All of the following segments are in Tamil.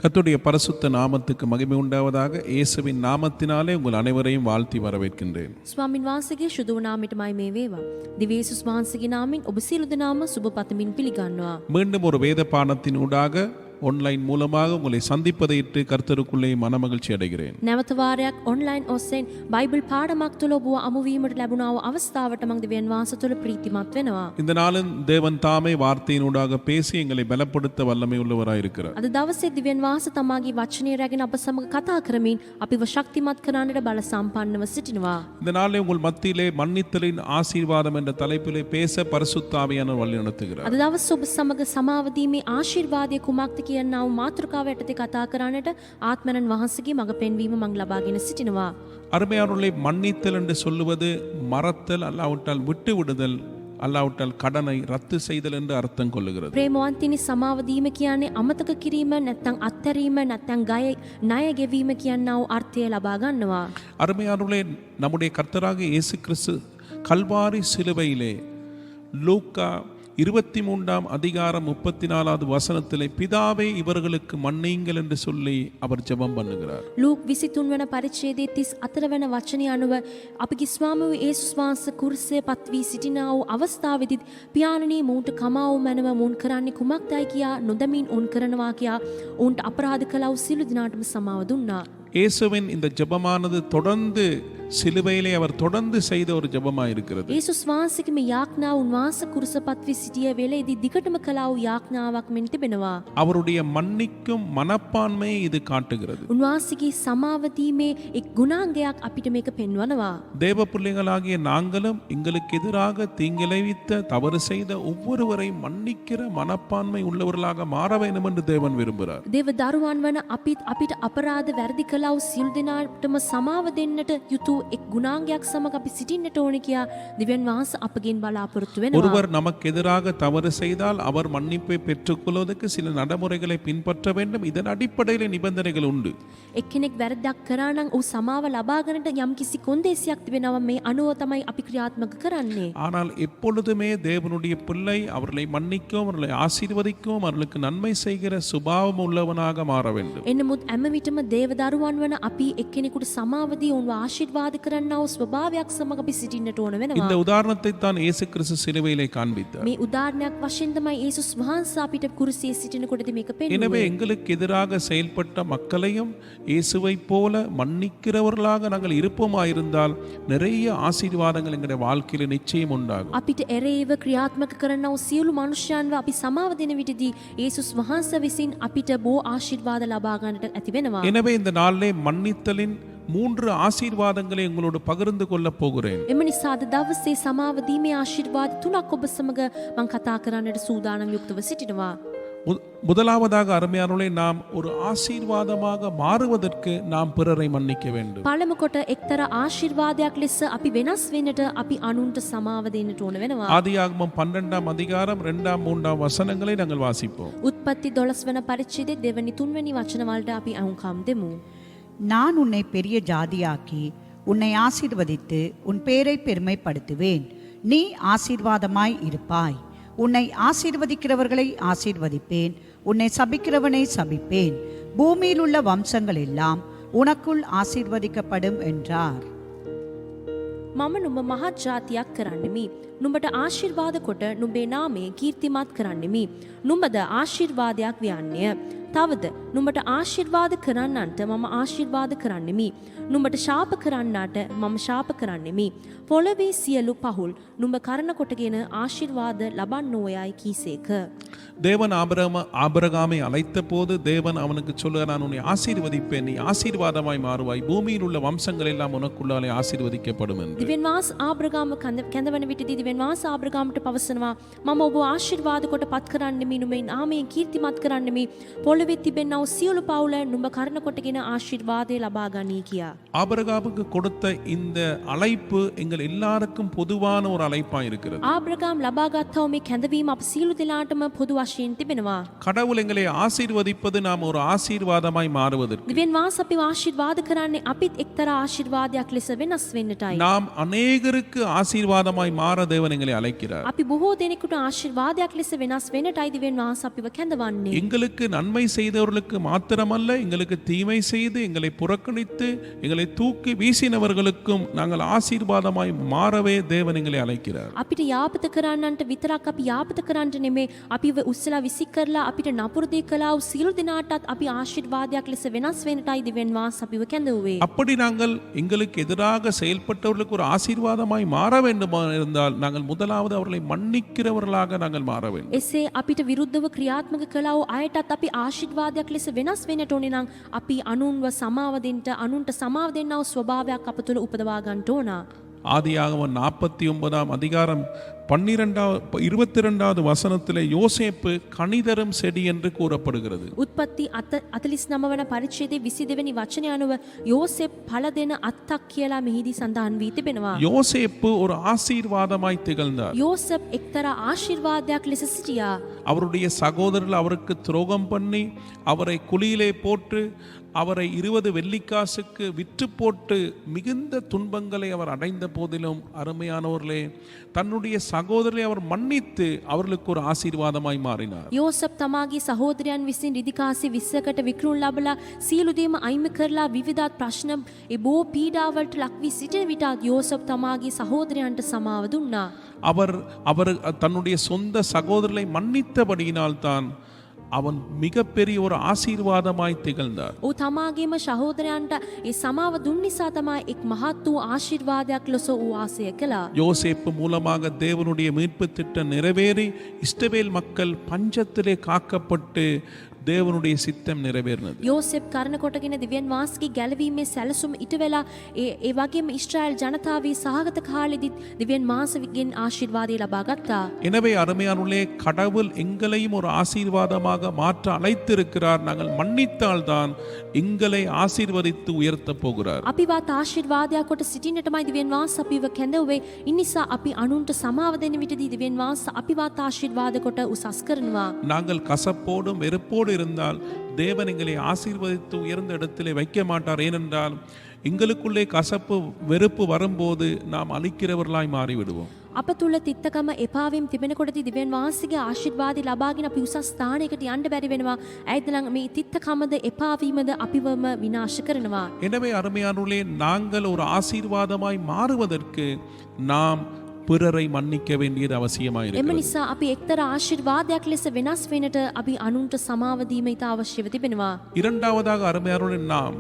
கர்த்தருடைய பரிசுத்த நாமத்துக்கு மகிமை உண்டாவதாக. இயேசுவின் நாமத்தினாலே உங்கள் அனைவரையும் வாழ்த்தி வரவேற்கின்றேன். ස්වාමින් වහන්සේගේ ශුද්ධ නාමයටමයි මේ වේවා. දිව්‍ය යේසුස් වහන්සේගේ නාමයෙන් ඔබ සියලු දෙනාම සුබ පතමින් පිළිගන්නවා. மீண்டும் ஒரு வேத பாடத்தின் ஊடாக ஆன்லைன் மூலமாக உங்களை சந்திப்பதையிட்டு கர்த்தருக்குள்ளே மனமகிழ்ச்சி அடைகிறேன். නැවත වාරයක් ඔන්ලයින් ඔස්සෙන් බයිබල් පාඩමක් තුළ ඔබව අමුවීමට ලැබුණා වූ අවස්ථාවට මම දෙවියන් වහන්සේ තුළ ප්‍රීතිමත් වෙනවා. இந்த நாளில் தேவன் தாமே வார்த்தையினூடாக பேசி எங்களை பலப்படுத்த வல்லமை உள்ளவராய் இருக்கிறார். අද දවසේ දිව්‍යන් වහන්සේ තමාගේ වචනය රැගෙන අප සමග කතා කරමින් අපිව ශක්තිමත් කරන්නට බල සම්පන්නව සිටිනවා. இந்த நாளில் உங்கள் மத்தியிலே மன்னித்தலின் ஆசீர்வாதம் என்ற தலைப்பிலே பேச பரிசுத்த ஆவியானவர் வழி நடத்துகிறார். අද දවසේ ඔබ සමග සමාව දීමේ ආශිර්වාදයේ කුමක්ද කියනා වූ මාතෘකාව යටතේ කතා කරන්නට ආත්මයන් වහන්සේගේ මඟ පෙන්වීම මම ලබාගෙන සිටිනවා. அருமையானவர்களே, மன்னித்தல் என்று சொல்லுவது மறத்தல், அல்லாவிட்டால் விட்டு விடுதல், அல்லாவிட்டால் கடனை ரத்து செய்தல் என்று அர்த்தம் கொள்ளுகிறது. ප්‍රේමවන්තිනි සමාව දීම කියන්නේ අමතක කිරීම නැත්නම් අත්හැරීම නැත්නම් ණය ගෙවීම කියනා වූ අර්ථය ලබා ගන්නවා. அருமையானவர்களே, நம்முடைய கர்த்தராக இயேசு கிறிஸ்து கல்வாரி சிலுவையிலே லூக்கா 23 அதிகாரம் 34வது வசனத்திலே பிதாவே இவர்களுக்கு மன்னியுங்கள் என்று சொல்லி அவர் ஜெபம் பண்ணுகிறார். ලූක් 23 වන පරිච්ඡේදයේ 34 වන වචනය අනුව අපගේ ස්වාමී වූ යේසුස් වහන්සේ කුරුසයේ පත් වී සිටිනා වූ අවස්ථාවේදී පියාණනි මූන්ට කමාව මැනව මූන් කරන්නේ කුමක්දයි කියා නොදමින් උන් කරනවා කියා උන්ට අපරාධ කළා වූ සියලු දිනාටම සමාව දුන්නා. இயேசுவின் இந்த ஜெபமானது தொடர்ந்து சிலுவையிலே அவர் தொடர்ந்து செய்த ஒரு ஜெபமாக இருக்கிறது. යේසුස් වහන්සේගේ මේ යාඥාව උන්වහන්සේ කුරුසපත් වී සිටිය වෙලේදී දිගටම කළා වූ යාඥාවක් මෙන් තිබෙනවා. அவருடைய மன்னிக்கும் மனப்பான்மையை இது காட்டுகிறது. උන්වහන්සේගේ සමාව දීමේ එක් ගුණාංගයක් අපිට මේක පෙන්වනවා. தேவ பிள்ளைகளாகிய நாங்களும் எங்களுக்கு எதிராக தீங்கிழைவித்த தவறு செய்த ஒவ்வொருவரையும் மன்னிக்கிற மனப்பான்மை உள்ளவர்களாக மாற வேண்டும் என்று தேவன் விரும்புகிறார். දේව දරුවන් වන අපිට අපරාධ වැරදි කළා වූ සියලු දෙනාටම සමාව දෙන්නට යුතු එක් ගුණාංගයක් සමග අපි සිටින්නට ඕනේ කියා දිව්‍යන් වහන්සේ අපගෙන් බලාපොරොත්තු වෙනවා. ஒருவர் நமக்கு எதிராக தவறு செய்தால் அவர் மன்னிப்பை பெற்றுக்கொள்வதற்கு சில நடைமுறைகளை பின்பற்ற வேண்டும். இதன் அடிப்படையில் நிபந்தனைகள் உண்டு. එක්කෙනෙක් වැරද්දක් කරා නම් ඌ සමාව ලබා ගන්නට යම්කිසි කොන්දේසියක් තිබෙනවා. මේ අනුව තමයි අපි ක්‍රියාත්මක කරන්නේ. ஆனால் எப்பொழுதுமே தேவனுடைய பிள்ளை அவர்களை மன்னிக்கவும் அவர்களை ஆசீர்வதிக்கவும் அவர்களுக்கு நன்மை செய்கிற சுபாவம் உள்ளவனாக மாற வேண்டும். එනමුත් හැම විටම දේව දරුවන් වන අපි එක්කෙනෙකුට සමාව දී උන්ව ආශිර්වාද කරන්නා වූ ස්වභාවයක් සමග අපි සිටින්නට ඕන වෙනවා. இந்த உதாரணத்தை தான் இயேசு கிறிஸ்து சிலுவையிலே காண்பித்தார். මේ උදාහරණයක් වශයෙන් තමයි යේසුස් වහන්සේ අපිට කුරුසියේ සිටිනකොටදී මේක எனவே පෙන්වන්නේ. எங்களுக்கு எதிராக செயல்பட்ட மக்களையும் இயேசுவை போல மன்னிக்கிறவர்களாக நாங்கள் இருப்போமாயிருந்தால் நிறைய ஆசீர்வாதங்கள் எங்களுடைய வாழ்க்கையில் நிச்சயம் உண்டாகும். අපිට එරෙහිව ක්‍රියාත්මක කරන්නා වූ සියලු මනුෂ්‍යයන්ව අපි සමාව දෙන විටදී යේසුස් වහන්සේ විසින් අපිට බොහෝ ආශිර්වාද ලබා ගන්නට ඇති වෙනවා. எனவே இந்த நாளிலே மன்னித்தலின் 3 ஆசீர்வாதங்களை உங்களோடு பகிர்ந்து கொள்ள போகிறேன். එම නිසා අද දවසේ සමාව දීමේ ආශිර්වාද තුනක් ඔබ සමග මම කතා කරන්නට සූදානම් යුක්තව සිටිනවා. முதலாவதாக அருமையானவர்களே, நாம் ஒரு ஆசீர்வாதமாக மாறுவதற்கு நாம் பிறரை மன்னிக்க வேண்டும். පළමු කොට එක්තරා ආශිර්වාදයක් ලෙස අපි වෙනස් වෙන්නට අපි අනුන්ට සමාව දෙන්නට ඕන වෙනවා. ஆதியாகமம் 12 அதிகாரம் 2, 3 வசனங்களை நாங்கள் வாசிப்போம். උත්පත්ති 12 වන පරිච්ඡේදයේ 2 3 වචන වලට අපි අහුම්කම් දෙමු. நான் உன்னை பெரிய ஜாதியாக்கி உன்னை ஆசீர்வதித்து உன் பேரை பெருமைப்படுத்துவேன். நீ ஆசீர்வாதமாய் இருப்பாய். உன்னை ஆசீர்வதிக்கிறவர்களை ஆசீர்வதிப்பேன், உன்னை சபிக்கிறவனை சபிப்பேன். பூமியில் உள்ள வம்சங்கள் எல்லாம் உனக்குள் ஆசீர்வதிக்கப்படும் என்றார். මම නුඹ මහත් ජාතියක් කරන්නෙමි. නුඹට ආශිර්වාද කොට නුඹේ නාමය කීර්තිමත් කරන්නෙමි. නුඹද ආශිර්වාදයක් වයන්නේය. තවද නුඹට ආශිර්වාද කරන්නන්ට මම ආශිර්වාද කරන්නෙමි. නුඹට ශාප කරන්නාට මම ශාප කරන්නෙමි. පොළවේ සියලු පහුල් නුඹ කරන කොටගෙන ආශිර්වාද ලබන්නෝයයි කීසේක. தேவன் ஆபிரகாமை அழைத்த போது தேவன் அவனுக்கு சொல்லுகிறார், நான் உன்னை ஆசீர்வதிப்பேன், நீ ஆசீர்வாதமாய் மாறுவாய், பூமியில் உள்ள வம்சங்கள் எல்லாம் உனக்குள்ளாலே ஆசீர்வதிக்கப்படும் என்று. දිව්‍යන් වහන්සේ ආබ්‍රහාම කැඳවන විටදී දිව්‍යන් වහන්සේ ආබ්‍රහාමට පවසනවා, මම ඔබ ආශිර්වාද කොට පත් කරන්නෙමි, නුඹේ නාමයෙන් කීර්තිමත් කරන්නෙමි. පොළවේ තිබෙනා වූ සියලු පවුල නුඹ කරන කොටගෙන ආශිර්වාදය ලබා ගනී කියා. ஆபிரகாமுக்கு கொடுத்த இந்த அழைப்பு எங்கள் எல்லாருக்கும் பொதுவான ஒரு அழைப்பாய் இருக்கிறது. ආබ්‍රහාම ලබා ගත්තා මේ කැඳවීම අප සියලු දෙනාටම පොදු වශයෙන් තිබෙනවා. கடவுள் எங்களை ஆசீர்வதிப்பது நாம் ஒரு ஆசீர்வாதமாய் மாறுவதற்கு. දිව්‍යන් වහන්සේ අපිව ආශිර්වාද කරන්නේ අපිත් එක්තරා ආශිර්වාදයක් ලෙස වෙනස් වෙන්නටයි. நாம் அநேகருக்கு ஆசீர்வாதமாய் மாற தேவன் எங்களை அழைக்கிறார். අපි බොහෝ දෙනෙකුට ආශිර්වාදයක් ලෙස වෙනස් වෙන්නටයි දිව්‍යන් වහන්සේ අපිව කැඳවන්නේ. எங்களுக்கு நன்மை செய்தவர்களுக்கு மாத்திரமல்ல, எங்களுக்கு தீமை செய்து எங்களை புறக்கணித்து எங்களை தூக்கி வீசினவர்களுக்கும் நாங்கள் ஆசீர்வாதமாய் மாறவே தேவன் எங்களை அழைக்கிறார். අපිට යාපත කරන්නන්ට විතරක් අපි යාපත කරන්නට නෙමේ, අපිව උස්සලා විසි කරලා අපිට නපුරු දේ කළා වූ සියලු දෙනාටත් අපි ආශිර්වාදයක් ලෙස වෙනස් වෙන්නටයි දෙවියන් වහන්සේ අපිව කැඳවුවේ. அப்படி நாங்கள் எங்களுக்கு எதிராக செயல்பட்டவர்களுக்கு ஒரு ஆசீர்வாதமாய் மாற வேண்டுமா இருந்தால் நாங்கள் முதலாவது அவர்களை மன்னிக்கிறவர்களாக நாங்கள் மாற வேண்டும். එසේ අපිට විරුද්ධව ක්‍රියාත්මක කළා වූ අයටත් අපි ආශිර්වාදයක් ලෙස වෙනස් වෙන්නට ඕනේ නම් අපි අනුන්ව සමාව දෙන්න, අනුන්ට සමාව දෙන්නා වූ ස්වභාවයක් අප තුළ උපදවා ගන්න ඕන. ஆதியாகமம் 49ஆம் அதிகாரம் 22வது வசனத்திலே யோசேப்பு கனிதரும் செடி என்று கூறப்படுகிறது. උත්පත්ති 49 වන පරිච්ඡේදයේ 22 වෙනි වචනය අනුව යෝසෙප් ඵල දෙන අත්තක් කියලා මෙහිදී සඳහන් වී තිබෙනවා. யோசேப்பு ஒரு ஆசீர்வாதமாய் திகழ்ந்தார். යෝසෙප් එක්තරා ආශිර්වාදයක් ලෙස සිටියා. அவருடைய சகோதரர்கள் அவருக்கு துரோகம் பண்ணி அவரை குழியிலே போட்டு அவரை 20 வெள்ளிக்காசுக்கு விற்று போட்டு மிகுந்த துன்பங்களை அவர் அடைந்த போதிலும் அருமையானவர்களே, தன்னுடைய சகோதரரை அவர் மன்னித்து அவர்களுக்கு ஒரு ஆசீர்வாதமாய் மாறினார். යෝසප් තමාගේ සහෝදරයන් විසින් රිදිකාසි 20කට විකුණු ලබලා සියලු දේම අයිමි කරලා විවිධ ප්‍රශ්න ඒ බෝ පීඩාවලට ලක් වී සිටින විටත් යෝසප් තමාගේ සහෝදරයන්ට සමාව දුන්නා. அவர் தன்னுடைய சொந்த சகோதரரை மன்னித்தபடியினால் தான் அவன் மிகப்பெரிய ஒரு ஆசீர்வாதமாய் திகழ்ந்தார். ඔහු තමාගේම සහෝදරයන්ට ඒ සමාව දුන් නිසා තමයි එක් මහත් වූ ආශිර්වාදයක් ලෙස ඌ වාසය කළා. யோசேப்பு மூலமாக தேவனுடைய மீட்பு திட்டம் நிறைவேறி இஸ்ரவேல் மக்கள் பஞ்சத்திலே காக்கப்பட்டு தேவனுடைய சித்தம் நிறைவேறினது. යෝසෙප් කරන කොටගෙන දෙවියන් වහන්සේගේ ගැලවීමේ සැලසුම ඉටු වෙලා ඒ වගේම ඊශ්‍රායල් ජනතාවේ සහගත කාලෙදි දෙවියන් වහන්සේගෙන් ආශිර්වාදය ලබා ගත්තා. எனவே அருமையானவர்களே, கடவுள் எங்களையும் ஒரு ஆசீர்வாதமாக மாற்ற அழைத்திருக்கிறார். நாங்கள் மன்னித்தால் தான் எங்களை ஆசீர்வதித்து உயர்த்த போகிறார். අපිවත් ආශිර්වාදයක් කොට සිටින්නටමයි දෙවියන් වහන්සේ අපිව කැඳවුවේ. ඉනිසා අපි අනුන්ට සමාව දෙන විටදී දෙවියන් වහන්සේ අපිවත් ආශිර්වාද කොට උසස් කරනවා. நாங்கள் கசப்போடும் வெறுப்போடு இருந்தால் தேவன் எங்களை ஆசீர்வதித்து உயர்ந்த இடத்திலே வைக்க மாட்டார். ஏனென்றால் எங்களுக்குள்ளே கசப்பு வெறுப்பு வரும்போது நாம் அழிக்கிறவர்களாய் மாறிவிடுவோம். අප තුළ තිත්තකම එපාවීම් තිබෙනකොටදී දෙවියන් වහන්සේගේ ආශිර්වාදي ලබාගෙන අපි උසස් ස්ථානයකට යන්න බැරි වෙනවා. ඇයිද නම් මේ තිත්තකමද එපාවීමද අපිවම විනාශ කරනවා. எனவே அருமையானவர்களே, நாங்கள் ஒரு ஆசீர்வாதமாய் மாறுவதற்கு நாம் பிறரை மன்னிக்க வேண்டியது அவசியமாய் එම இருக்கிறது. නිසා අපි එක්තරා ආශිර්වාදයක් ලෙස වෙනස් වෙන්නට අපි අනුන්ට සමාව දීම ඉතා අවශ්‍යව තිබෙනවා. இரண்டாவதாக அருமையானவர்களே, நாம்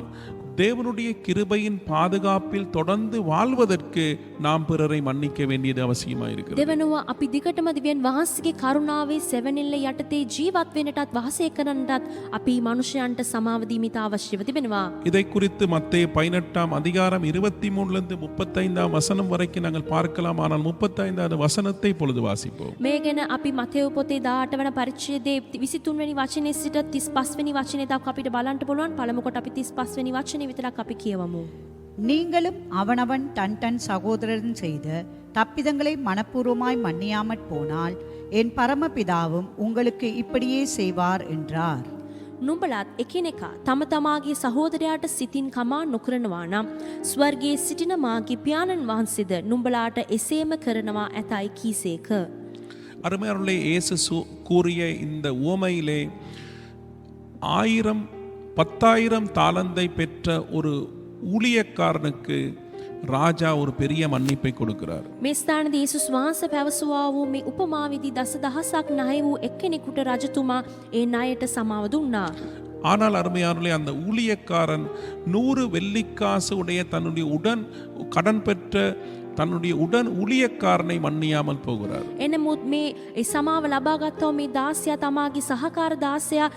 தேவனுடைய கிருபையின் பாதுகாப்பில் தொடர்ந்து வாழ்வதற்கு நாம் பிறரை மன்னிக்க வேண்டியது அவசியமாய் இருக்கிறது. දෙවනුව අපි දිගටම දෙවියන් වහන්සේගේ කරුණාවේ සෙවණෙල්ල යටතේ ජීවත් වෙන්නටත් වාසය කරන්නටත් අපි මනුෂ්‍යයන්ට සමාව දීම ඉතා අවශ්‍යව තිබෙනවා. இதை குறித்து மத்தேயு 18ஆம் அதிகாரம் 23லிருந்து 35ஆம் வசனம் வரைக்கும் நாங்கள் பார்க்கலாம். ஆனால் 35வது வசனத்தை பொழுது வாசிப்போம். මේ ගැන අපි මතෙව් පොතේ 18 වන පරිච්ඡේදයේ 23 වෙනි වචනේ සිට 35 වෙනි වචනේ දක්වා අපිට බලන්න පුළුවන්. පළමු කොට අපි 35 වෙනි වචනේ විතරක් අපි කියවමු. நீங்களும் அவனவன் தன் தன் சகோதரன் செய்த தப்பிதங்களை மனப்பூர்வமாய் மன்னியாமற் போனால் என் பரமபிதாவும் உங்களுக்கு இப்படியே செய்வார் என்றார். නුඹලත් එකිනෙකා තම තමාගේ සහෝදරයාට සිතින් කමා නොකරනවා නම් ස්වර්ගයේ සිටින මාගේ පියාණන් වහන්සේද නුඹලාට එසේම කරනවා ඇතයි කීසේක. அருமையானவர்களே, இயேசு கூறிய இந்த உவமையிலே 10,000 தாலந்தை பெற்ற ஒரு ஊழியக்காரனுக்கு ராஜா ஒரு பெரிய மன்னிப்பை கொடுக்கிறார். මේ ස්ථානයේ යේසුස් වහන්සේ පැවසුවා වූ මේ උපමාවේදී දසදහසක් ණය වූ එක්කෙනෙකුට රජතුමා ඒ ණයට සමාව දුන්නා. ஆனால் அருமையானவர்களே, அந்த ஊழியக்காரன் 100 வெள்ளிக்காசு உடைய தன்னுடைய கடன் பெற்ற தன்னுடைய உடன் ஊழியக்காரனை மன்னியாமல் போகிறார். එනමුත් මේ ඒ සමාව ලබා ගත්තව මේ දාසයා තමාගේ සහකාර දාසයා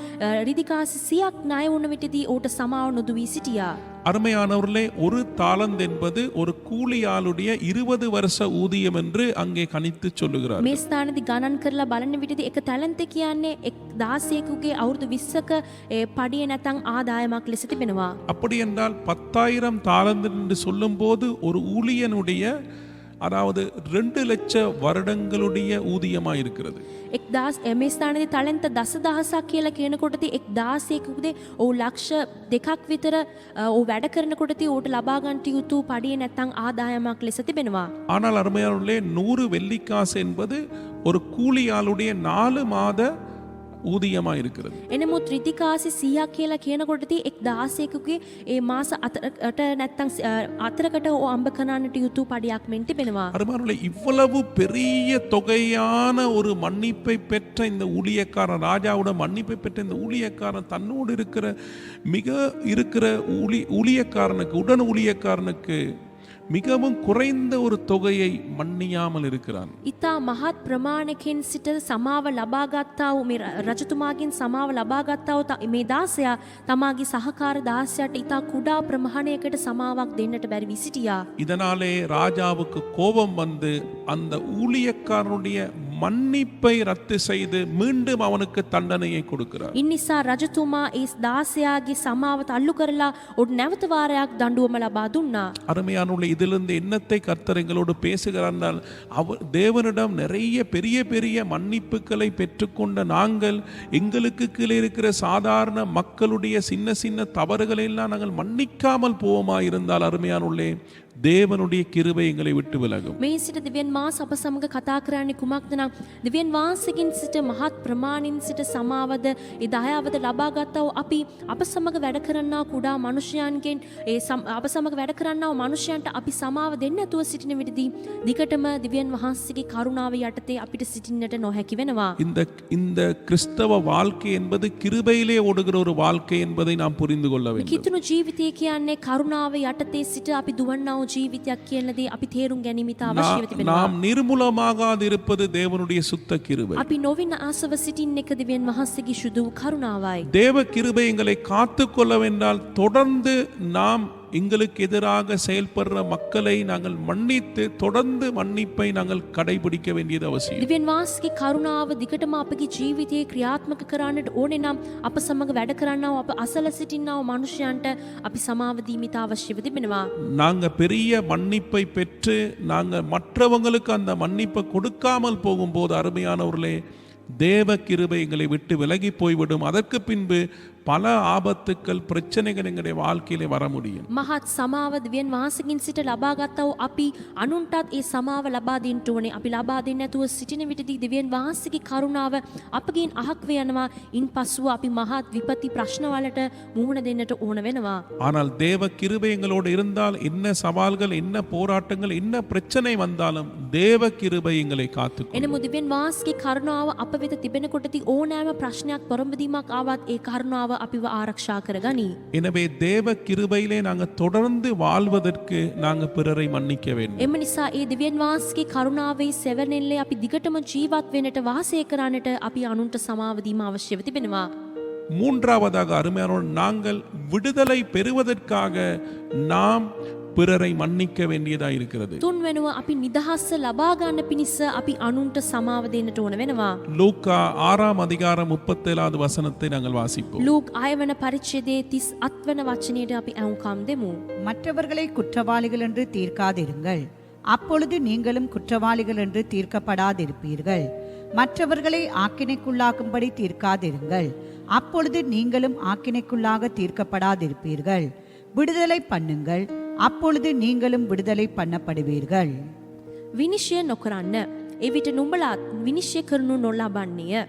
රිදිකාසි 100ක් ණය වුණ විටදී ඌට සමාව නොදුවී සිටියා. அருமையானவர்களே, ஒரு தாலந்த் என்பது ஒரு கூலியாளுடைய 20 வருஷ ஊதியம் என்று அங்கே கணித்து சொல்லுகிறார். මේ ස්ථානයේදී ගණන් කරලා බලන විටදී එක තැලන්ත කියන්නේ එක් 16කුගේ අවුරුදු 20ක පඩිය නැතන් ආදායමක් ලෙස තිබෙනවා. அப்படி என்றால் 10,000 தாலந்த் என்று சொல்லும்போது ஒரு ஊழியனுடைய அதாவது 2 லட்சம் வருடங்களுடைய ஊதியமாக இருக்கிறது. මේ ස්ථානයේදී තලන්ත 10,000ක් කියලා කියනකොටදී එක් 16කුගේ ඔව් ලක්ෂ 2ක් විතර ඔව් වැඩ කරනකොටදී ඌට ලබා ගන්නට යුතු පඩිය නැතන් ආදායමක් ලෙස තිබෙනවා. ஆனால் அருமையானவர்களே, 100 வெள்ளிக்காசு என்பது ஒரு கூலியாளுடைய 4 மாத ஊதியமா இருக்கிறது. එනමුත් ත්‍රිතිකාසි 100ක් කියලා කියනකොටදී 16කුගේ ඒ මාස 4කට නැත්තම් 4කට ඕ අම්බ කරන්නට යුතු පඩියක් මෙන් තිබෙනවා. அருமையானவர்களே, இவ்வளவு பெரிய தொகையான ஒரு மன்னிப்பை பெற்ற இந்த ஊழியக்காரன், ராஜாவோட மன்னிப்பை பெற்ற இந்த ஊழியக்காரன் தன்னோடு இருக்கிற ஊழியக்காரனுக்கு, உடன் ஊழியக்காரனுக்கு மிகவும் குறைந்த ஒரு தொகையை மன்னியாமல் இருக்கிறான். ඉතා මහත් ප්‍රමාණයකින් සිට සමාව ලබා ගත්තා වූ මේ රජතුමාගෙන් සමාව ලබා ගත්තා වූ මේ දාසයා තමාගේ සහකාර දාසයාට ඉතා කුඩා ප්‍රමාණයකට සමාවක් දෙන්නට බැරි වී සිටියා. இதனாலே ராஜாவுக்கு கோபம் வந்து அந்த ஊழியக்காரனுடைய மன்னிப்பை ரத்து செய்து மீண்டும் அவனுக்கு தண்டனையை கொடுக்கிறார். ඉන් නිසා රජතුමා ඒ දාසයාගේ සමාව තල්ලු කරලා ඔහුට නැවත වාරයක් දඬුවම ලබා දුන්නා. அருமையானவர்களே, இதிலிருந்து என்னத்தை கர்த்தர் எங்களோடு பேசுகிறார்? தேவனிடம் நிறைய பெரிய பெரிய மன்னிப்புகளை பெற்றுக்கொண்ட நாங்கள் எங்களுக்கு கீழே இருக்கிற சாதாரண மக்களுடைய சின்ன சின்ன தவறுகளை எல்லாம் நாங்கள் மன்னிக்காமல் போவோமா இருந்தால், அருமையானவர்களே, தேவனுடைய கிருபை எங்களை விட்டு விலகும். මේ සිට දෙවියන් වහන්සේ අප සමග කතා කරන්නේ කුමක්ද නම් දෙවියන් වහන්සේගෙන් සිට මහත් ප්‍රමාණින් සිට සමාවද ඒ දයාවද ලබා ගත්තා වූ අපි අප සමග වැඩ කරන්නා කුඩා මනුෂ්‍යයන්ගෙන් අප සමග වැඩ කරන්නා වූ මනුෂ්‍යයන්ට අපි සමාව දෙන්න නැතුව සිටින විටදී දිගටම දෙවියන් වහන්සේගේ කරුණාව යටතේ අපිට සිටින්නට නොහැකි වෙනවා. இந்த கிறிஸ்தவ வாழ்க்கை என்பது கிருபையிலே ஓடுகிற ஒரு வாழ்க்கை என்பதை நாம் புரிந்து கொள்ள வேண்டும். කිතුණු ජීවිතය කියන්නේ කරුණාව යටතේ සිට අපි දුවන්නා වූ ජීවිතයක් කියන දේ අපි තේරුම් ගැනීම ඉතා අවශ්‍යව තිබෙනවා. நாம் நிர்மூலமாகாது இருப்பது தேவனுடைய சுத்த கிருபை. අපි නොවින ආසව සිටින්න එක දෙවියන් වහන්සේගේ සුදු කරුණාවයි. தேவ கிருபை எங்களை காத்துக்கொள்ள வேண்டால் தொடர்ந்து நாம் எங்களுக்கு எதிராக செயல்படுற மக்களை நாங்கள் மன்னித்து தொடர்ந்து மன்னிப்பை நாங்கள் கடைபிடிக்க வேண்டியது அவசியம். දෙවියන් වහන්සේගේ කරුණාව දිගටම අපගේ ජීවිතයේ ක්‍රියාත්මක කරන්නට ඕනේ නම් අප සමග වැඩ කරන්නා වූ අප අසල සිටින්නා වූ මනුෂ්‍යයන්ට අපි සමාව දීම ඉතා අවශ්‍යව තිබෙනවා. நாங்க பெரிய மன்னிப்பை பெற்று நாங்க மற்றவங்களுக்கு அந்த மன்னிப்பை கொடுக்காமல் போகும்போது, அருமையானவர்களே, தேவ கிருபை எங்களை விட்டு விலகி போய்விடும். அதற்கு பின்பு பல ஆபத்துக்கள், பிரச்சனைகள் எங்களுடைய வாழ்க்கையிலே வர முடியும். මහත් සමාව දෙවියන් වහන්සේගෙන් සිට ලබා ගත්තා වූ අපි අනුන්ටත් ඒ සමාව ලබා දෙන්න ඕනේ. අපි ලබා දෙන්නේ නැතුව සිටින විටදී දෙවියන් වහන්සේගේ කරුණාව අපගෙන් අහක් වෙනවා. ඉන් පසුව අපි මහත් විපත්ති ප්‍රශ්න වලට මුහුණ දෙන්නට ඕන වෙනවා. ஆனால் தேவ கிருபை எங்களோடு இருந்தால் என்ன சவால்கள், என்ன போராட்டங்கள், என்ன பிரச்சனை வந்தாலும் தேவ கிருபை எங்களை காத்துக்கொள்ளும். එනමුත් දෙවියන් වහන්සේගේ කරුණාව අප වෙත තිබෙනකොටදී ඕනෑම ප්‍රශ්නයක් පොරඹදීමක් ආවත් ඒ කරුණාව අපිව ආරක්ෂා කරගනී. எனவே தேவ கிருபையிலே நாங்கள் தொடர்ந்து வாழ்வதற்கு நாங்கள் பிறரை மன்னிக்க வேண்டும். එම නිසා ඒ දෙවියන් වහන්සේගේ කරුණාවේ සෙවණෙල්ලේ අපි දිගටම ජීවත් වෙන්නට වාසය කරන්නට අපි අනුන්ට සමාව දීම අවශ්‍යව තිබෙනවා. மூன்றாவதாக, அருமையானவர்கள், நாங்கள் விடுதலை பெறுவதற்காக நாம் பிறரை மன்னிக்க வேண்டியதா இருக்கிறது. තුන්වෙනුව අපි නිදහස ලබා ගන්න පිණිස අපි අනුන්ට සමාව දෙන්නට ඕන වෙනවා. லூக்கா 6 அதிகாரம் 37வது வசனத்தை நாங்கள் வாசிப்போம். ලූක් 6 වන පරිච්ඡේදයේ 38 වන වචනයට අපි අහුම්කම් දෙමු. மற்றவர்களை குற்றவாளிகள் என்று தீர்க்காதிருங்கள், அப்பொழுது நீங்களும் குற்றவாளிகள் என்று தீர்க்கப்படாதிருப்பீர்கள். மற்றவர்களை ஆக்கினைக்குள்ளாக்கும்படி தீர்க்காதிருங்கள், அப்பொழுது நீங்களும் ஆக்கினைக்குள்ளாக தீர்க்கப்படாதிருப்பீர்கள். விடுதலை பண்ணுங்கள், அப்பொழுது நீங்களும் விடுதலை பண்ணப்படுவீர்கள். විනිශ්චය නොකරන්න, එවිට නුඹලාත් විනිශ්චය කරනු නොලබන්නේය.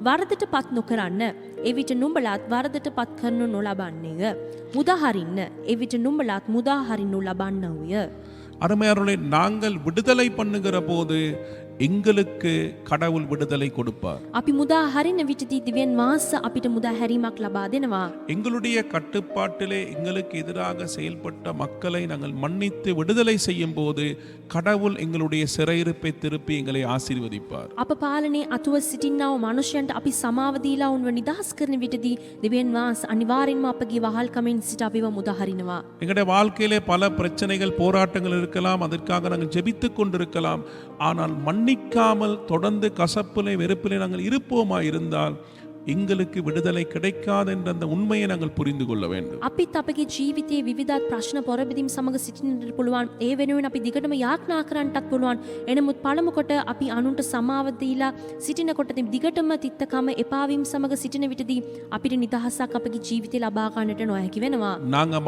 වරදට පත් නොකරන්න, එවිට නුඹලාත් වරදට පත් කරනු නොලබන්නේය. මුදාහරින්න, එවිට නුඹලාත් මුදාහරිනු ලබන්නෝය. அருமையானவர்களே, நாங்கள் விடுதலை பண்ணுகிற போது எங்களுக்கு கடவுள் விடுதலை கொடுப்பார். අපි මුදා හරින විටදී දිව්‍යන් වහන්සේ අපිට මුදා හැරීමක් ලබා දෙනවා. எங்களுடைய கட்டுப்பாட்டிலே எங்களுக்கு எதிராக செயல்பட்ட மக்களை நாங்கள் மன்னித்து விடுதலை செய்யும் போது கடவுள் எங்களுடைய சிறையிருப்பை திருப்பி எங்களை ஆசீர்வதிப்பார். අප පාලනේ අතුව සිටින්නා වූ මනුෂ්‍යයන්ට අපි සමාව දීලා උන්ව නිදහස් කරන විටදී දිව්‍යන් වහන්සේ අනිවාර්යෙන්ම අපගේ වහල්කමෙන් සිට අපිව මුදා හරිනවා. எங்களுடைய வாழ்க்கையிலே பல பிரச்சனைகள், போராட்டங்கள் இருக்கலாம். அதற்காக நாங்கள் ஜெபித்துக் கொண்டிருக்கலாம். ஆனால் மன்னிக்காமல் தொடர்ந்து கசப்பிலே, வெறுப்பிலே நாங்கள் இருப்போமா இருந்தால் எங்களுக்கு விடுதலை கிடைக்காது என்ற அந்த உண்மையை நாங்கள் புரிந்து கொள்ள வேண்டும். අපිත් අපගේ ජීවිතයේ විවිධ ප්‍රශ්න පොරබැදීම් සමග සිටින්නට පුළුවන්. ඒ වෙනුවෙන් අපි දිගටම යාඥා කරන්නටත් පුළුවන්. එනමුත් පළමු කොට අපි අනුන්ට සමාව දීලා සිටිනකොට දිගටම තිත්තකම එපාවීම් සමග සිටින විටදී අපිට නිදහසක් අපගේ ජීවිතේ ලබා ගන්නට නොහැකි වෙනවා. நாங்கள்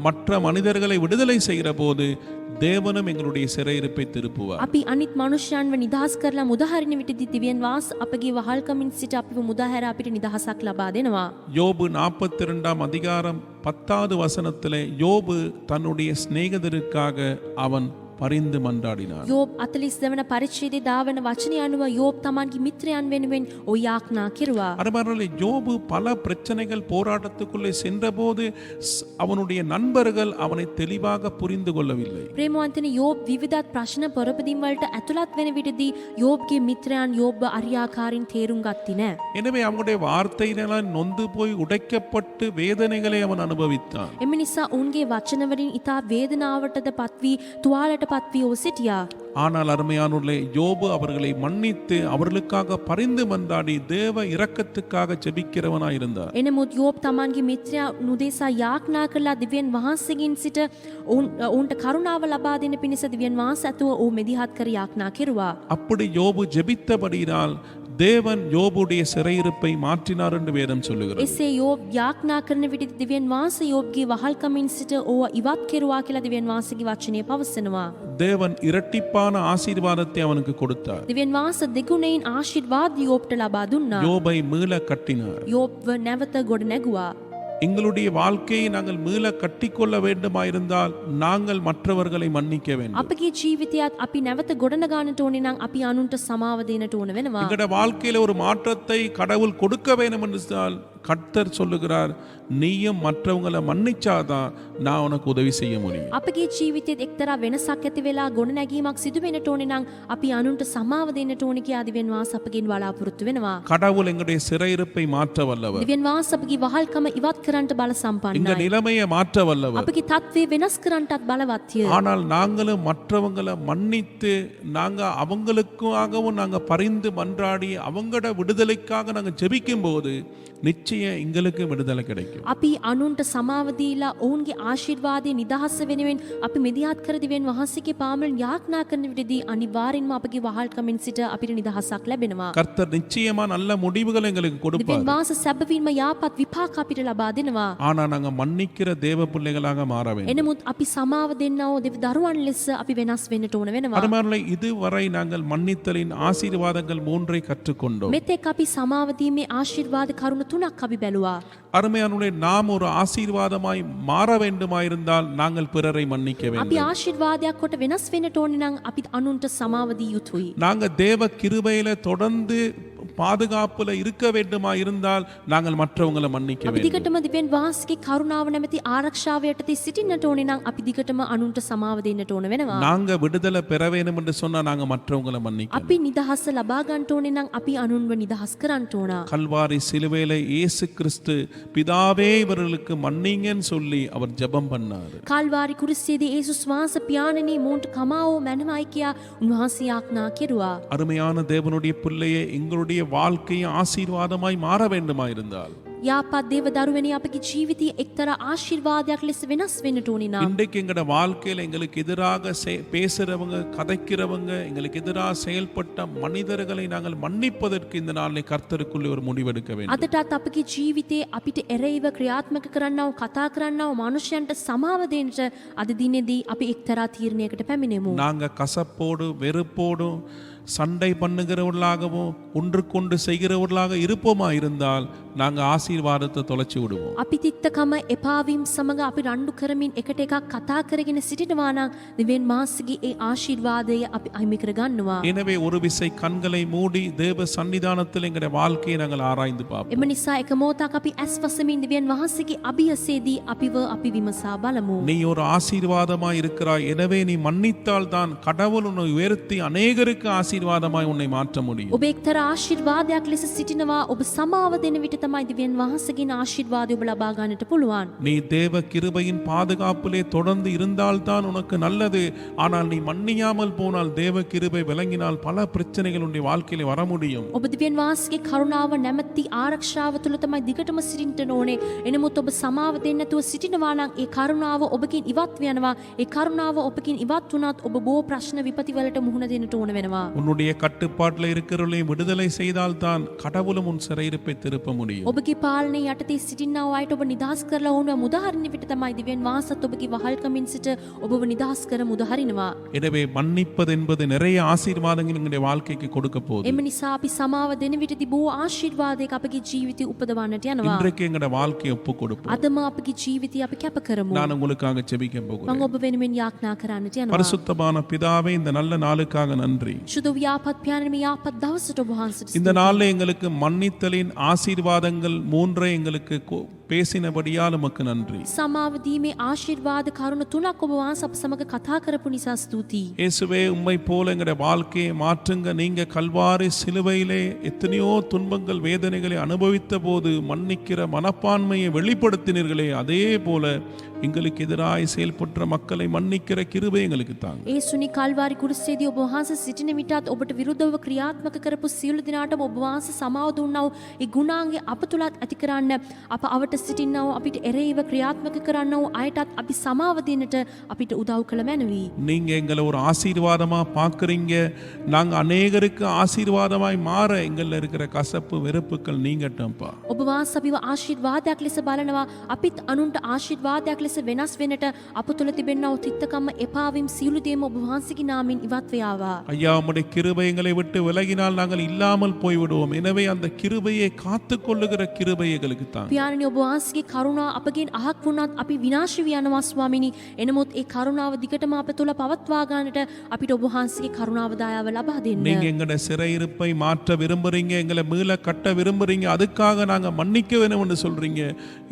மற்ற மனிதர்களை விடுதலை செய்கிற போது தேவனும் எங்களுடைய சிறையிருப்பை திருப்புவார். අපි අනිත් මනුෂ්‍යයන්ව නිදහස් කරලා මුදා හරින විටදී දිව්‍යන් වහන්සේ අපගේ වහල්කමින් සිට අපිව මුදා හැර අපිට නිදහසක් ලබා දෙනවා. யோபு 42ஆம் அதிகாரம் 10வது வசனத்திலே யோபு தன்னுடைய சிநேகிதருக்காக அவன் பரிந்து மன்றாடினார். යෝබ් 42 වන පරිච්ඡේදයේ දාවන වචනය අනුව යෝබ් තමන්ගේ මිත්‍රයන් වෙනුවෙන් ඔය යාඥා කෙරුවා. அருமையானவர்களே, யோபு பல பிரச்சனைகள் போராட்டத்துக்குள்ளே சென்றபோது அவனுடைய நண்பர்கள் அவனை தெளிவாக புரிந்து கொள்ளவில்லை. ප්‍රේමවන්තනි යෝබ් විවිධත් ප්‍රශ්න පොරපදීම් වලට ඇතුළත් වෙන විටදී යෝබ්ගේ මිත්‍රයන් යෝබ්ව අරියාකාරින් තේරුම් ගත්තේ නැහැ. எனவே அவனுடைய வார்த்தையினால் நொந்து போய் உடைக்கப்பட்டு வேதனைகளை அவன் அனுபவித்தான். එම නිසා ඔවුන්ගේ වචන වලින් ඊට වේදනාවටද පත්වී තුවාලට පත්වී ඔහු සිටියා. ஆனால் அருமையானவர்களே, யோபு அவர்களை மன்னித்து அவர்களுக்காக பரிந்து மன்றாடி தேவ இரக்கத்துக்காக ஜெபிக்கிறவனாயிருந்தார். එනමුත් යෝබ් තමන්ගේ මිත්‍රයා නුදේසා යාඥා කළා දිව්‍යන් වහන්සේගෙන් සිට ඔවුන්ට කරුණාව ලබා දෙන පිණිස දිව්‍යන් වහන්සේ ඇතුව ඔහු මෙදිහත් කර යාඥා කෙරුවා. அப்படி யோபு ஜெபித்தபடியினால் தேவன் யோபுடைய சிறையிருப்பை மாற்றினார் என்று வேதம் சொல்லுகிறது. එසේ යෝබ් යාඥා කරන විට දිව්‍යන් වහන්සේ යෝබ්ගේ වහල්කමින් සිට ඕව ඉවත් කෙරුවා කියලා දිව්‍යන් වහන්සේගේ වචනය පවසනවා. தேவன் இரட்டிப்பான ஆசீர்வாதத்தை அவனுக்கு கொடுத்தார். දිව්‍යන් වහන්සේ දෙගුණයෙන් ආශිර්වාද යෝබ්ට ලබා දුන්නා. யோபை மீள கட்டினார். යෝබ්ව නැවත ගොඩ නැගුවා. எங்களுடைய வாழ்க்கையை நாங்கள் மீள கட்டிக்கொள்ள வேண்டுமாயிருந்தால் நாங்கள் மற்றவர்களை மன்னிக்க வேண்டும். අපගේ ජීවිතයත් අපි නැවත ගොඩනගන්නට ඕනේ නම් අපි අනුන්ට සමාව දෙන්නට ඕන වෙනවා. எங்களுடைய வாழ்க்கையில ஒரு மாற்றத்தை கடவுள் கொடுக்க வேண்டும் என்றால் கர்த்தர் சொல்லுகிறார், நீயும் மற்றவங்களை மன்னிச்சாதான் நான் உனக்கு உதவி செய்ய முடியும். අපගේ ජීවිතයේත් එක්තරා වෙනසක් ඇති වෙලා ගොඩනැගීමක් සිදු වෙන්නට ඕනේ නම් අපි අනුන්ට සමාව දෙන්නට ඕනේ කියලා දිව්‍යන් වහන්සේ අපගෙන් බලාපොරොත්තු වෙනවා. கடவுள் எங்களுடைய சிறையிருப்பை மாற்ற வல்லவர். දිව්‍යන් වහන්සේ අපගේ වහල්කම ඉවත් කරන්නට බල எங்க සම්පන්නයි. நிலைமையை மாற்ற வல்லவர். අපගේ තත්ත්වය වෙනස් කරන්නටත් බලවත්ය. ஆனால் நாங்களும் மற்றவங்களை மன்னித்து நாங்க அவங்களுக்காகவும் நாங்க பரிந்து மன்றாடி அவங்களோட விடுதலைக்காக நாங்க ஜெபிக்கும் போது நிச்சயம் எங்களுக்கு விடுதலை கிடைக்கும். අපි අනුන්ට සමාව දීලා ඔවුන්ගේ ආශිර්වාදයේ නිදහස වෙනුවෙන් අපි මෙදිහත් කර දිව්‍යන් වහන්සේගේ පාමුලෙන් යාඥා කරන විටදී අනිවාර්යෙන්ම අපගේ වහල්කමින් සිට අපිට නිදහසක් ලැබෙනවා. கர்த்தர் நிச்சயமா நல்ல முடிவுகளை எங்களுக்கு දිව්‍යන් கொடுப்பார். වහන්සේ සැබවින්ම යාපත් විපාක අපිට ලබා දෙනවා. ஆனா நாங்க மன்னிக்கிற தேவ பிள்ளைகளாக மாற வேண்டும். එනමුත් අපි සමාව දෙන්නව දෙවි දරුවන් ලෙස අපි වෙනස් වෙන්නට ඕන වෙනවා. அதுமாதிரி இதுவரை நாங்கள் மன்னித்தலின் ஆசீர்வாதங்கள் 3ஐ கற்றுக்கொண்டோம். මෙතෙක් අපි සමාව දීමේ ආශිර්වාද කරුණු 3ක් අපි බැලුවා. அருமையானவர்களே, நாம் ஒரு ஆசீர்வாதமாய் மாற வேண்டுமாயிருந்தால் நாங்கள் பிறரை மன்னிக்க අපි வேண்டும். ආශිර්වාදයක් කොට වෙනස් වෙන්නට ඕනේ නම් අපි අනුන්ට සමාව දිය යුතුයි. நாங்க தேவ கிருபையில தொடர்ந்து பாதுகாப்புல இருக்க வேண்டுமா இருந்தால் நாங்கள் மற்றவங்களை மன்னிக்க අපි வேண்டும். දිගටම දිව්‍යන් වහන්සේගේ කරුණාව නැමැති ආරක්ෂාව යටතේ සිටින්නට ඕනේ නම් අපි දිගටම අනුන්ට සමාව දෙන්නට ඕන වෙනවා. நாங்க விடுதலை பெற வேண்டும் என்று சொன்னா நாங்க மற்றவங்களை மன்னிக்க. අපි නිදහස ලබා ගන්නට ඕනේ නම් අපි අනුන්ව නිදහස් කරන්නට ඕන. கல்வாரி சிலுவையில இயேசு கிறிஸ்து பிதாவே இவர்களுக்கு மன்னிங்கன்னு சொல்லி அவர் ஜெபம் பண்ணாரு. කාල්වාරි කුරුසියේදී යේසුස් වහන්සේ පියාණනි මෝන්ට කමාවෝ මැනමයි කියා උන්වහන්සේ යාඥා කෙරුවා. அருமையான தேவனுடைய பிள்ளையே, எங்களுடைய வாழ்க்கையை ஆசீர்வாதமாய் மாற வேண்டுமா இருந்தால் යාපත් දේව දරුවනි අපගේ ජීවිතය එක්තරා ආශිර්වාදයක් ලෙස වෙනස් වෙන්නට ඕනේ නම් இன்றைக்கு எங்களோட வாழ்க்கையில எங்களுக்கு எதிராக பேசுறவங்க, கதைக்கிறவங்க, எங்களுக்கு எதிராக செயல்பட்ட மனிதர்களை நாங்கள் மன்னிப்பதற்கு இந்த நாளிலே கர்த்தருக்குள்ளே ஒரு முடிவெடுக்க வேண்டும். අදටත් අපගේ ජීවිතේ අපිට එරෙහිව ක්‍රියාත්මක කරන්නව කතා කරන්නව මනුෂ්‍යයන්ට සමාව දෙන්නට අද දිනේදී අපි එක්තරා තීරණයකට පැමිණෙමු. நாங்க கசப்போடு வெறுப்போடும் சண்டை பண்ணுகிறவர்களாகவும் ஒன்றுக்கொண்டு செய்கிறவர்களாக இருப்போமா இருந்தால் நாங்க ஆசீர்வாதத்தை தொலைச்சி விடுவோம். අපි තිත්තකම එපාවීම් සමග අපි රණ්ඩු කරමින් එකට එකක් කතා කරගෙන සිටිනවා නම් දිව්‍යන් වහන්සේගේ ඒ ආශිර්වාදය අපි අහිමි කර ගන්නවා. எனவே ஒரு விசை கண்களை மூடி தேவ சன்னிதானத்தில் எங்களுடைய வாழ்க்கையை நாங்கள் ஆராய்ந்து பார்ப்போம். එම නිසා එක මොහොතක් අපි ඇස් වසමින් දිව්‍යන් වහන්සේගේ අභියසේදී අපිව අපි විමසා බලමු. நீ ஒரு ஆசீர்வாதமாய் இருக்கிறாய், எனவே நீ மன்னித்தால் தான் கடவுள் உன்னை உயர்த்தி அநேகருக்கு ஆசீர்வாதமாய் உன்னை மாற்ற முடியும். ඔබ එක්තරා ආශිර්වාදයක් ලෙස සිටිනවා. ඔබ සමාව දෙන විට තමයි දිව්‍යන් වහන්සේගේ ආශිර්වාදය ඔබ ලබා ගන්නට පුළුවන්. நீ தேவ கிருபையின் பாதுகாப்பிலே தொடர்ந்து இருந்தால்தான் உனக்கு நல்லது. ஆனால் நீ மன்னியாமல் போனால், தேவ கிருபை விளங்கினால் பல பிரச்சனைகள் உன்னுடைய வாழ்க்கையில வர முடியும். ඔබ දිව්‍යන් වහන්සේගේ කරුණාව නැමැති ආරක්ෂාව තුළ තමයි දිගටම සිටින්නට ඕනේ. එනමුත් ඔබ සමාව දෙන්න නැතුව සිටිනවා නම් ඒ කරුණාව ඔබකින් ඉවත් වෙනවා. ඒ කරුණාව ඔබකින් ඉවත් වුණත් ඔබ බොහෝ ප්‍රශ්න විපති වලට මුහුණ දෙන්නට ඕන වෙනවා. உன்னுடைய கட்டுப்பாட்டில் இருக்கிறவர்களை விடுதலை செய்தால்தான் கடவுளும் உன் சிறையிருப்பை திருப்ப முடியும். முடியும். ඔබගේ පාලනය යටතේ සිටින්නා අයට ඔබ නිදහස් කරලා ඔවුන්ව මුදහරින්න විට තමයි දිව්‍යන් වහන්සේත් ඔබගේ වහල්කමින් සිට ඔබව නිදහස් කර මුදහරිනවා. எனவே மன்னிப்பது என்பது நிறைய ஆசீர்வாதங்கள் எங்களுடைய வாழ்க்கைக்கு கொடுக்க போகுது. එම නිසා අපි සමාව දෙන විටදී බොහෝ ආශිර්වාදයක අපගේ ජීවිතය උපදවන්නට යනවා. இன்றைக்கு எங்களுடைய வாழ்க்கையை ஒப்பு கொடுப்போம். අදම අපගේ ජීවිතය අපි කැප කරමු. நான் உங்களுக்காக ஜெபிக்க මම போகிறேன். ඔබ වෙනුවෙන් යාඥා කරන්නට යනවා. பரிசுத்தமான பிதாவே, இந்த நல்ல நாளுக்காக நன்றி. සුදු ව්‍යාපත් පියාණන් මේ යාපත් දවසට ඔබ වහන්සේට இந்த நாளில் எங்களுக்கு மன்னித்தலின் ஆசீர்வாதங்கள் மூன்றை எங்களுக்கு பேசினபடியால் உமக்கு நன்றி. සමාව දීමේ ආශිර්වාද කරුණ තුනක් ඔබ වහන්සේ අප සමග කතා කරපු නිසා ස්තුතියි. இயேசுவே, உம்மை போல எங்களுடைய வாழ்க்கையை மாற்றுங்க. நீங்க கல்வாரி சிலுவையிலே எத்தனையோ துன்பங்கள் வேதனைகளை அனுபவித்த போது மன்னிக்கிற மனப்பான்மையை வெளிப்படுத்தினீர்களே, அதே போல எங்களுக்கு எதிராய் செயல்பட்ட மக்களை மன்னிக்கிற கிருபை எங்களுக்கு தாங்க. ඒසුනි කල්වාරි කුරුසේදී ඔබ වහන්සේ සිටින විටත් ඔබට විරුද්ධව ක්‍රියාත්මක කරපු සියලු දිනාටම ඔබ වහන්සේ සමාව දුන්නා වූ ඒ ගුණාංගය අප තුලත් ඇති කරන්න, අප අවට සිටින්නා වූ අපිට එරෙහිව ක්‍රියාත්මක කරන්න වූ අයටත් අපි සමාව දෙන්නට අපිට උදව් කළ මැනවි. நீங்க எங்களை ஒரு ஆசீர்வாதமா பார்க்கறீங்க. நாங்க அநேகருக்கு ஆசீர்வாதமாய் மாற எங்கள்ல இருக்கிற கசப்பு வெறுப்புகள் நீங்கட்டம்பா. ඔබ වහන්සේ අපිව ආශිර්වාදයක් ලෙස බලනවා. අපිත් අනුන්ට ආශිර්වාදයක් ලෙස වෙනස් වෙන්නට අප තුල තිබෙනා වූ තිත්තකම එපාවීම් සියලු දේම ඔබ වහන්සේගේ නාමයෙන් ඉවත් වේවා. ஐயா, உம்முடைய கிருபை எங்களை விட்டு விலகினால் நாங்கள் இல்லாமல் போய்விடுவோம். எனவே அந்த கிருபையை காத்துக்கொள்ளுகிற கிருபை எங்களுக்கு தான். පියාණනි, ඔබ වහන්සේගේ කරුණාව අපගෙන් අහක් වුණත් අපි විනාශ වී යනවා ස්වාමිනී. එනමුත් ඒ කරුණාව දිගටම අප තුල පවත්වා ගන්නට අපිට ඔබ වහන්සේගේ කරුණාව දයාව ලබා දෙන්න. நீங்க எங்களுடைய சிறையிருப்பை மாற்ற விரும்புறீங்க, எங்களை மீள கட்ட விரும்புறீங்க. அதுக்காக நாங்க மன்னிக்க வேணும் என்று சொல்றீங்க.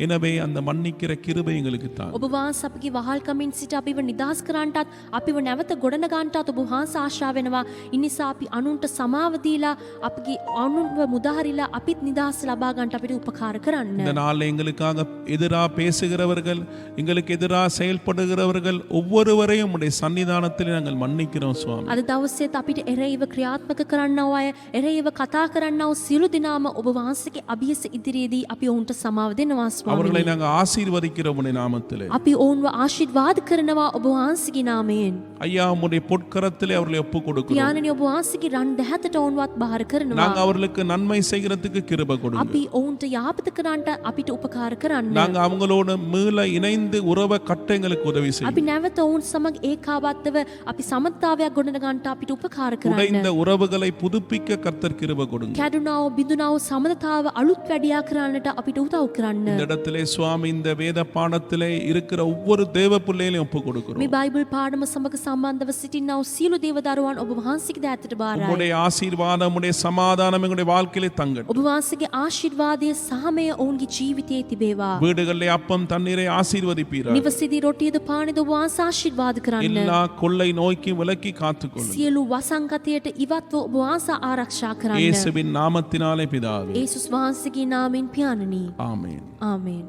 எனவே அந்த மன்னிக்கிற கிருபை எங்களுக்கு தான். ඔබ වහන්සේ අපගේ වහල්කමින් සිට අපිව නිදහස් කරන්නටත් අපිව නැවත ගොඩනගන්නටත් ඔබ වහන්සේ ආශා වෙනවා. ඒ නිසා අපි අනුන්ට සමාව දීලා අපගේ අනුන්ව මුදහරිලා අපිත් නිදහස් ලබා ගන්නට අපිට උපකාර කරන්න. இந்த நாளில் எங்களுக்காக எதிராக பேசுகிறவர்கள், எங்களுக்கு எதிராக செயல்படுகிறவர்கள் ஒவ்வொருவரையும் உடைய சன்னிதானத்தில் நாங்கள் மன்னிக்கிறோம் சுவாமி. අද දවසේත් අපිට එරෙහිව ක්‍රියාත්මක කරන්නව අය, එරෙහිව කතා කරන්නව සියලු දෙනාම ඔබ වහන්සේගේ අභියස ඉදිරියේදී අපි ඔවුන්ට සමාව දෙනවා அவர்களை ස්වාමීනි. நாங்கள் ஆசீர்வதிக்கிறோம் உடைய நாமத்திலே. අපි ඔවුන්ව ආශිර්වාද කරනවා ඔබ වහන්සේගේ නාමයෙන්. ஐயா, உம்முடைய பொற்கரத்திலே அவர்களை ஒப்பு கொடுக்கிறோம். පියාණනි, ඔබ වහන්සේගේ රන් දැහැතට ඔවුන්වත් බාර කරනවා. நாங்க அவர்களுக்கு நன்மை செய்கிறதுக்கு கிருபை கொடுங்க. අපි ඔවුන්ට යාපත කරන්නට අපිට උපකාර කරන්න. நாங்க அவங்களோட மீள இணைந்து உறவை கட்ட எங்களுக்கு உதவி செய்யும். අපි නැවත ඔවුන් සමග ඒකාබද්ධව අපි සමතාවයක් ගොඩනගන්නට අපිට උපකාර කරන්න. உடைந்த உறவுகளை புதுப்பிக்க கர்த்தர் கிருபை கொடுங்க. කැඩුනාව බිඳුනාව සමතාව අලුත් වැඩියා කරන්නට අපිට උදව් කරන්න. இந்த இடத்திலே சுவாமி, இந்த வேத பாடத்திலே இருக்கிற ஒவ்வொரு தேவ பிள்ளைகளையும் ஒப்பு கொடுக்கிறோம். මේ බයිබල් පාඩම සමග සම්බන්ධව සිටිනා වූ සියලු දේවදරුවන් ඔබ වහන්සේගේ දෑතට බාරයි. உம்முடைய ஆசீர்வாதம், உம்முடைய சமாதானம் எங்களுடைய வாழ்க்கையிலே தங்கட்டும். ඔබ වහන්සේගේ ආශිර්වාදය සහමය ඔවුන්ගේ ජීවිතයේ තිබේවා. வீடுகளிலே அப்பம் தண்ணீரை ஆசீர்வதிப்பீராக. නිවසේදී රොටියද පානෙද ඔබ වහන්සේ ආශිර්වාද කරන්න. எல்லா கொள்ளை நோய்க்கு விலக்கி காத்துக்கொள்ளும். සියලු වසංගතයට ඉවත්ව ඔබ වහන්සේ ආරක්ෂා කරන්න. இயேசுவின் நாமத்தினாலே பிதாவே. ඒසුස් වහන්සේගේ නාමයෙන් පියාණනි. ஆமென். ආමේන්.